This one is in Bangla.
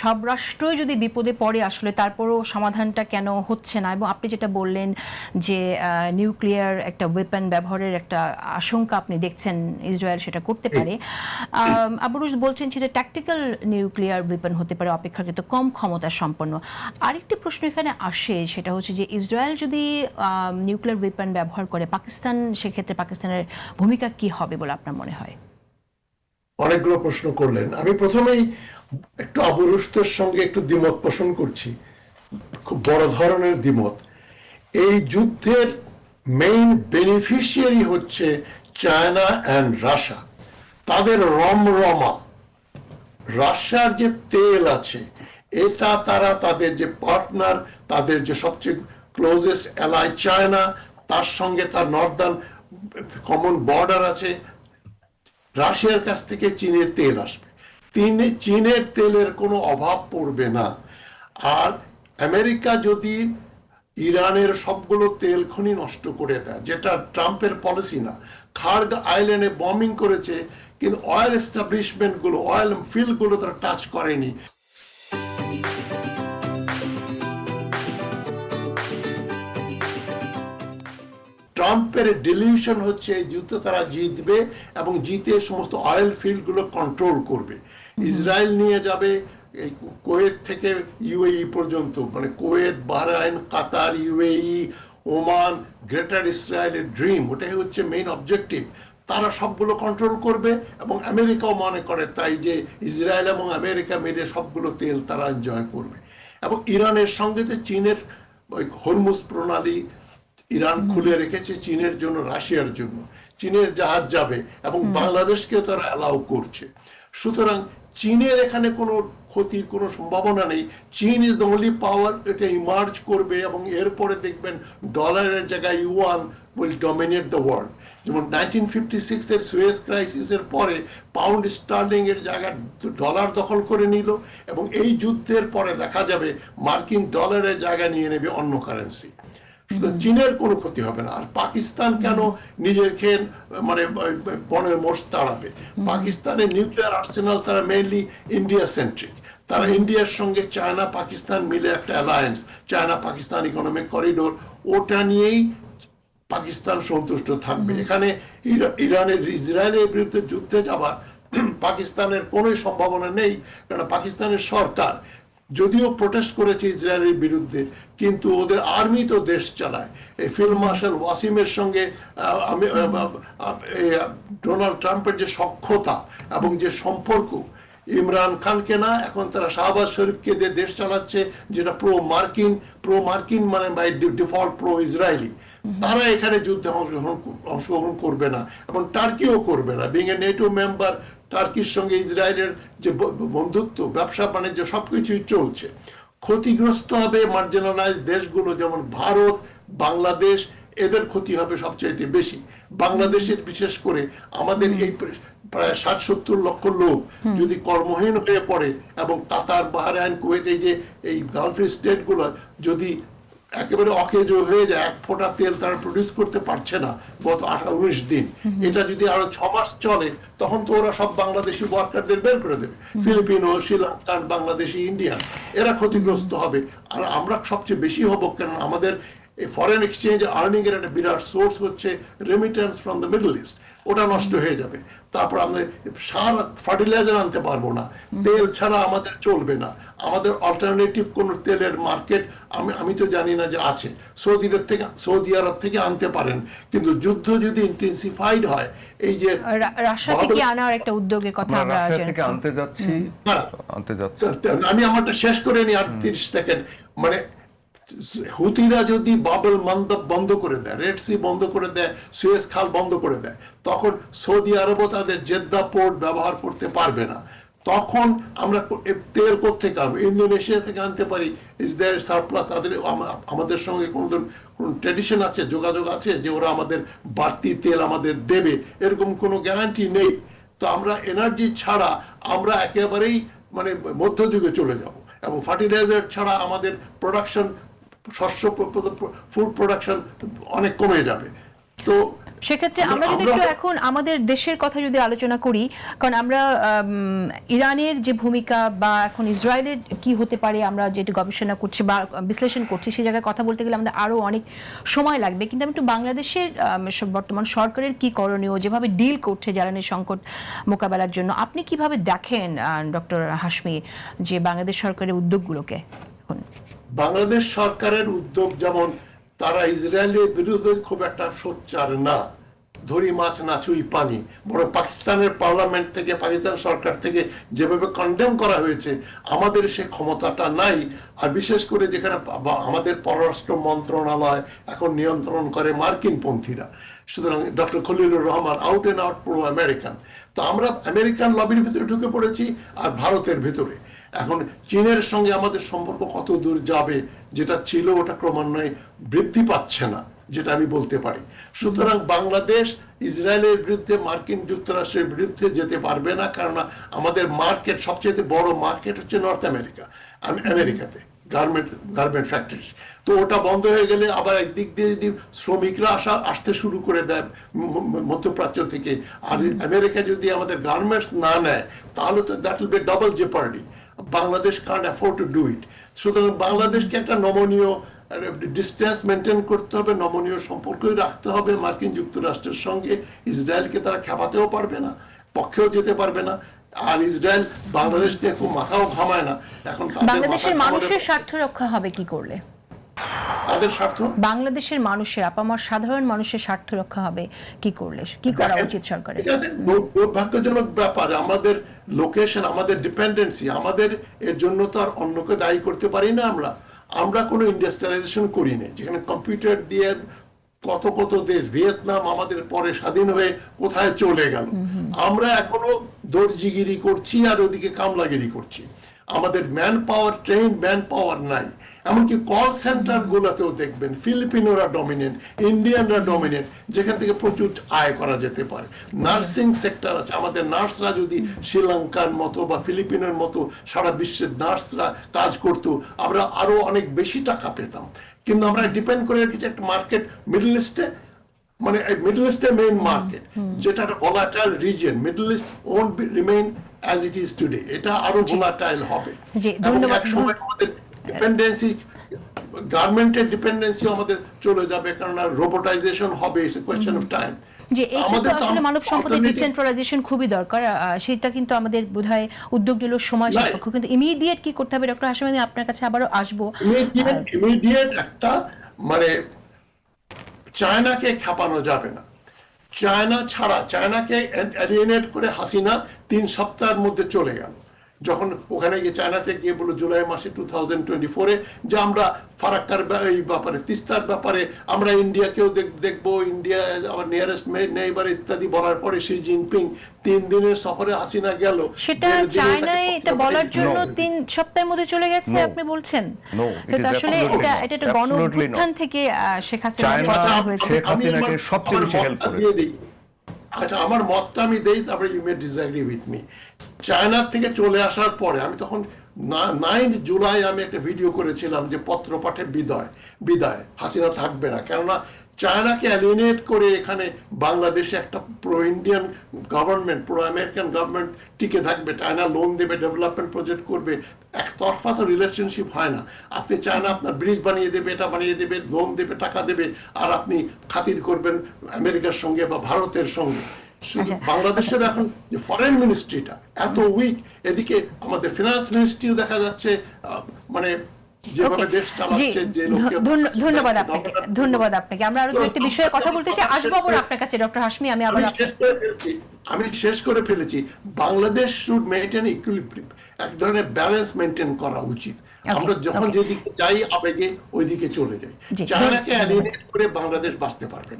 সব রাষ্ট্রই যদি বিপদে পড়ে আসলে তারপরও সমাধানটা কেন হচ্ছে না, এবং আপনি যেটা বললেন যে নিউক্লিয়ার একটা ওয়েপন ব্যবহারের একটা আশঙ্কা আপনি দেখছেন ইসরায়েল সেটা করতে পারে। আবু রুশ বলছেন যে ট্যাকটিক্যাল নিউক্লিয়ার ওয়েপন হতে পারে, অপেক্ষাকৃত কম ক্ষমতা সম্পন্ন। আরেকটি প্রশ্ন এখানে আসে, সেটা হচ্ছে যে ইসরায়েল যদি নিউক্লিয়ার ওয়েপন ব্যবহার করে পাকিস্তান, সেক্ষেত্রে পাকিস্তানের ভূমিকা কি হবে বলে আপনার মনে হয়? অনেকগুলো প্রশ্ন করলেন। আমি প্রথমেই একটু আবু রুশদের সঙ্গে একটু দ্বিমত পোষণ করছি, খুব বড় ধরনের দ্বিমত। এই যুদ্ধের মেইন বেনিফিশিয়ারি হচ্ছে চায়না অ্যান্ড রাশিয়া। তাদের রমরমা রাশিয়ার যে তেল আছে, এটা তারা তাদের যে পার্টনার, তাদের যে সবচেয়ে ক্লোজেস্ট অ্যালাই চায়না, তার সঙ্গে তার নর্দার্ন কমন বর্ডার আছে, রাশিয়ার কাছ থেকে চীনের তেল আসবে। চীনের তেলের কোনো অভাব পড়বে না। আর আমেরিকা যদি ইরানের সবগুলো তেল খনি নষ্ট করে দেয়, যেটা ট্রাম্পের পলিসি না, খার্গ আইল্যান্ডে বম্বিং করেছে কিন্তু অয়েল এস্টাবলিশমেন্টগুলো, অয়েল ফিল্ডগুলো তারা টাচ করেনি। ট্রাম্পের ডিলিউশন হচ্ছে এই যুদ্ধ তারা জিতবে এবং জিতে সমস্ত অয়েল ফিল্ডগুলো কন্ট্রোল করবে। ইসরায়েল নিয়ে যাবে এই কুয়েত থেকে ইউএই পর্যন্ত, মানে কুয়েত, বাহরাইন, কাতার, ইউএই, ওমান, গ্রেটার ইসরায়েলের ড্রিম, ওটাই হচ্ছে মেইন অবজেক্টিভ। তারা সবগুলো কন্ট্রোল করবে এবং আমেরিকাও মনে করে তাই যে ইসরায়েল এবং আমেরিকা মিলে সবগুলো তেল তারা এনজয় করবে। এবং ইরানের সঙ্গে তো চীনের ওই হরমুজ প্রণালী ইরান খুলে রেখেছে চীনের জন্য, রাশিয়ার জন্য। চীনের জাহাজ যাবে এবং বাংলাদেশকে তারা অ্যালাউ করছে। সুতরাং চীনের এখানে কোনো ক্ষতির কোনো সম্ভাবনা নেই। চীন ইজ দ্য অনলি পাওয়ার, এটা ইমার্জ করবে এবং এরপরে দেখবেন ডলারের জায়গায় yuan will dominate the world. যেমন 1956-এর সুয়েজ ক্রাইসিসের পরে পাউন্ড স্টার্লিং এর জায়গায় ডলার দখল করে নিল, এবং এই যুদ্ধের পরে দেখা যাবে মার্কিন ডলারের জায়গা নিয়ে নেবে অন্য কারেন্সি। চীনের কোনো ক্ষতি হবে না। আর পাকিস্তান কেন নিজের খেয়ে মানে বনের মোষ তাড়াবে? পাকিস্তানের নিউক্লিয়ার আর্সেনাল তারা মেইনলি ইন্ডিয়া সেন্ট্রিক। তারা ইন্ডিয়ার সঙ্গে চায়না পাকিস্তান মিলে একটা alliance, China Pakistan economic corridor, ওটা নিয়েই পাকিস্তান সন্তুষ্ট থাকবে। এখানে ইরানের ইসরায়েলের বিরুদ্ধে যুদ্ধে যাবার পাকিস্তানের কোনো সম্ভাবনা নেই, কারণ পাকিস্তানের সরকার যদিও প্রোটেস্ট করেছে ইসরায়েলের বিরুদ্ধে, কিন্তু ওদের আর্মি তো দেশ চালায়। এই ফিল্ড মার্শাল ওয়াসিমের সঙ্গে ডোনাল্ড ট্রাম্পের যে সখ্যতা এবং যে সম্পর্ক, ইমরান খানকে না, এখন তারা শাহবাজ শরীফকে দিয়ে দেশ চালাচ্ছে, যেটা প্রো মার্কিন মানে বাই ডিফল্ট প্রো ইসরায়েলি। তারা এখানে যুদ্ধে অংশগ্রহণ করবে না এবং টার্কিও করবে না। বিং এ নেটো মেম্বার, টার্কির সঙ্গে ইসরায়েলের যে বন্ধুত্ব, ব্যবসা বাণিজ্য সবকিছুই চলছে। ক্ষতিগ্রস্ত হবে মার্জিনালাইজ দেশগুলো, যেমন ভারত, বাংলাদেশ, এদের ক্ষতি হবে সবচাইতে বেশি। বাংলাদেশের বিশেষ করে আমাদের এই প্রায় 60-70 লক্ষ লোক যদি কর্মহীন হয়ে পড়ে এবং কাতার, বাহরাইন, কুয়েত, এই যে এই গালফ স্টেটগুলো যদি একেবারে অকেজ হয়ে যায়, এক ফোঁটা তেল তারা প্রডিউস করতে পারছে না গত 18-19 দিন, এটা যদি আরো 6 মাস চলে, তখন তো ওরা সব বাংলাদেশি ওয়ার্কারদের বের করে দেবে। ফিলিপিনো, শ্রীলঙ্কান, বাংলাদেশি, ইন্ডিয়ান, এরা ক্ষতিগ্রস্ত হবে। আর আমরা সবচেয়ে বেশি হব, কারণ আমাদের ফরেন এক্সচেঞ্জ আর্নিং এর একটা বিরাট সোর্স হচ্ছে remittance from the middle east, ওটা নষ্ট হয়ে যাবে। তারপর আমরা সার, ফার্টিলাইজার আনতে পারবো না, তেল ছাড়া আমাদের চলবে না। আমাদের অল্টারনেটিভ কোনো তেলের মার্কেট আমি তো জানি না যে আছে। সৌদি আরব থেকে আনতে পারেন, কিন্তু যুদ্ধ যদি ইন্টেন্সিফাইড হয়, এই যে রাশিয়া থেকে আনার একটা উদ্যোগের কথা আমরা আনতে যাচ্ছি, আমি আমারটা শেষ করে নি আর 30 সেকেন্ড। মানে হুতিরা যদি বাবল মান্দাব বন্ধ করে দেয়, রেড সি বন্ধ করে দেয়, সুয়েজ খাল বন্ধ করে দেয়, তখন সৌদি আরবও তাদের জেদ্দা পোর্ট ব্যবহার করতে পারবে না। তখন আমরা তেল কোত্থেকে আনবো? ইন্দোনেশিয়া থেকে আনতে পারি, ইজ দেয়ার সারপ্লাস। তাদের আমাদের সঙ্গে কোন ট্র্যাডিশন আছে, যোগাযোগ আছে যে ওরা আমাদের বাড়তি তেল আমাদের দেবে? এরকম কোনো গ্যারান্টি নেই। তো আমরা এনার্জি ছাড়া আমরা একেবারেই মানে মধ্যযুগে চলে যাব, এবং ফার্টিলাইজার ছাড়া আমাদের প্রোডাকশন, শস্য ফুড প্রোডাকশন অনেক কমে যাবে। তো সেক্ষেত্রে আমরা যদি একটু এখন আমাদের দেশের কথা যদি আলোচনা করি, কারণ আমরা ইরানের যে ভূমিকা বা এখন ইসরায়েলের কি হতে পারে আমরা যেটা গবেষণা করছি বা বিশ্লেষণ করছি, সেই জায়গায় কথা বলতে গেলে আমাদের আরো অনেক সময় লাগবে। কিন্তু আমি একটু বাংলাদেশের বর্তমান সরকারের কি করণীয়, যেভাবে ডিল করছে জ্বালানি সংকট মোকাবেলার জন্য, আপনি কিভাবে দেখেন ডক্টর হাশমি যে বাংলাদেশ সরকারের উদ্যোগগুলোকে? এখন বাংলাদেশ সরকারের উদ্যোগ যেমন, তারা ইসরায়েলের বিরুদ্ধে খুব একটা সোচ্চার না, ধরি মাছ না ছুঁই পানি, বড় পাকিস্তানের পার্লামেন্ট থেকে, পাকিস্তান সরকার থেকে যেভাবে কন্ডেম করা হয়েছে, আমাদের সে ক্ষমতাটা নাই। আর বিশেষ করে যেখানে আমাদের পররাষ্ট্র মন্ত্রণালয় এখন নিয়ন্ত্রণ করে মার্কিনপন্থীরা, সুতরাং doctor Khalilur Rahman out and out pro American. তো আমরা আমেরিকান লবির ভিতরে ঢুকে পড়েছি আর ভারতের ভিতরে। এখন চীনের সঙ্গে আমাদের সম্পর্ক কত দূর যাবে, যেটা ছিল ওটা ক্রমান্বয়ে বৃদ্ধি পাচ্ছে না, যেটা আমি বলতে পারি। সুতরাং বাংলাদেশ ইসরায়েলের বিরুদ্ধে, মার্কিন যুক্তরাষ্ট্রের বিরুদ্ধে যেতে পারবে না, কারণ আমাদের মার্কেট, সবচেয়ে বড় মার্কেট হচ্ছে নর্থ আমেরিকা, আমেরিকাতে গার্মেন্ট ফ্যাক্টরি। তো ওটা বন্ধ হয়ে গেলে আবার একদিক দিয়ে যদি শ্রমিকরা আসতে শুরু করে দেয় মধ্যপ্রাচ্য থেকে, আর আমেরিকা যদি আমাদের গার্মেন্টস না নেয়, তাহলে তো that will be double jeopardy. Bangladesh can't afford to do it. সুতরাং বাংলাদেশকে একটা নমনীয় ডিস্টেন্স মেনটেন করতে হবে, নমনীয় সম্পর্কই রাখতে হবে মার্কিন যুক্তরাষ্ট্রের সঙ্গে। ইসরায়েলকে তারা খেপাতেও পারবে না, পক্ষেও যেতে পারবে না। আর ইসরায়েল বাংলাদেশ নিয়ে খুব মাথাও ঘামায় না। এখন বাংলাদেশের মানুষের স্বার্থ রক্ষা হবে কি করলে? তাদের স্বার্থ, বাংলাদেশের মানুষের, আপামর সাধারণ মানুষের স্বার্থ রক্ষা হবে কি করলে, কি করা উচিত সরকারের? দুর্ভাগ্যজনক ব্যাপার, আমাদের লোকেশন, আমাদের ডিপেন্ডেন্সি, আমাদের এর জন্য তো আর অন্যকে দায়ী করতে পারি না। আমরা কোনো ইন্ডাস্ট্রিয়ালাইজেশন করি না, যেখানে কম্পিউটার দিয়ে কত কত দেশ, ভিয়েতনাম আমাদের পরে স্বাধীন হয়ে কোথায় চলে গেল। আমরা এখনো দর্জিগিরি করছি আর ওদিকে কামলাগিরি করছি। আমাদের man power, train man power নাই। এমনকি কল সেন্টার গুলোতেও দেখবেন ফিলিপিনোরা ডমিনেন্ট, ইন্ডিয়ানরা ডমিনেন্ট, যেখান থেকে প্রচুর আয় করা যেতে পারে। নার্সিং সেক্টর আছে, আমাদের নার্সরা যদি শ্রীলঙ্কার মতো বা ফিলিপিনের মতো সারা বিশ্বের নার্সরা কাজ করতো, আমরা আরো অনেক বেশি টাকা পেতাম। কিন্তু আমরা ডিপেন্ড করে রেখেছি একটা মার্কেট মিডল ইস্টে, মানে মিডল ইস্টের মেইন মার্কেট, যেটা একটা volatile region. Middle east won't remain as it is today, এটা আরো ভোলাটাইল হবে। এবং এক সময় আমাদের ডিপেন্ডেন্সি, গার্মেন্টের ডিপেন্ডেন্সি আমাদের চলে যাবে, কারণ রোবোটাইজেশন হবে, it's a question of time. যে এইটা তো আসলে মানব সম্পদের ডিসেন্ট্রালাইজেশন খুবই দরকার, সেটা কিন্তু আমাদের বোধহয় উদ্যোগগুলো সময় সাপেক্ষ। কিন্তু ইমিডিয়েট কি করতে হবে ডক্টর হাশমি? আমি আপনার কাছে আবারও আসবো। ইমিডিয়েট একটা, মানে চায়নাকে খেপানো যাবে না। চায়না ছাড়া, চায়নাকে এলিয়েনেট করে হাসিনা 3 সপ্তাহের মধ্যে চলে গেল, যখন ওখানে গিয়ে চায়নাতে গিয়ে বলল জুলাই মাসে 2024-এ যে আমরা ফারাক্কার এই ব্যাপারে, তিস্তার ব্যাপারে আমরা ইন্ডিয়াকেও দেখবো, ইন্ডিয়া আমার নিয়ারেস্ট নেইবার ইত্যাদি বলার পরে শি জিনপিং 3 দিনের সফরে হাসিনা গেল। সেটা চায়নায় এটা বলার জন্য 3 সপ্তাহের মধ্যে চলে গেছে আপনি বলছেন? এটা আসলে এটা একটা গণ অভ্যুত্থান থেকে শেখ হাসিনাকে সবচেয়ে বেশি হেল্প করেছে। আচ্ছা, আমার মতটা আমি দেই, তারপরে you may disagree with me. চায়নার থেকে চলে আসার পরে আমি তখন 9 জুলাই আমি একটা ভিডিও করেছিলাম যে পত্র পাঠে বিদায়, হাসিনা থাকবে না। কেননা চায়নাকে অ্যালিনেট করে এখানে বাংলাদেশে একটা pro Indian government, pro American government টিকে থাকবে। চায়না লোন দেবে, ডেভেলপমেন্ট প্রজেক্ট করবে। একতরফা তো রিলেশনশিপ হয় না। আপনি চায়না আপনার ব্রিজ বানিয়ে দেবে, এটা বানিয়ে দেবে, লোন দেবে, টাকা দেবে, আর আপনি খাতির করবেন আমেরিকার সঙ্গে বা ভারতের সঙ্গে। বাংলাদেশের এখন যে ফরেন মিনিস্ট্রিটা এত উইক, এদিকে আমাদের ফিনান্স মিনিস্ট্রিও দেখা যাচ্ছে মানে যেভাবে দেশ চালাচ্ছে, যে লোককে। ধন্যবাদ আপনাকে। আমরা আরো একটা বিষয়ে কথা বলতে চাই, আসবো আবার আপনার কাছে ডক্টর হাশমি। আমি শেষ করে ফেলেছি। বাংলাদেশ শুড মেইনটেইন ইকুইলিব্রিয়াম, এক ধরনের ব্যালেন্স মেইনটেইন করা উচিত। আমরা যখন যেদিকে যাই আবেগে ওইদিকে চলে যাই। চায়নাকে অ্যালিনেট করে বাংলাদেশ বাঁচতে পারবে না।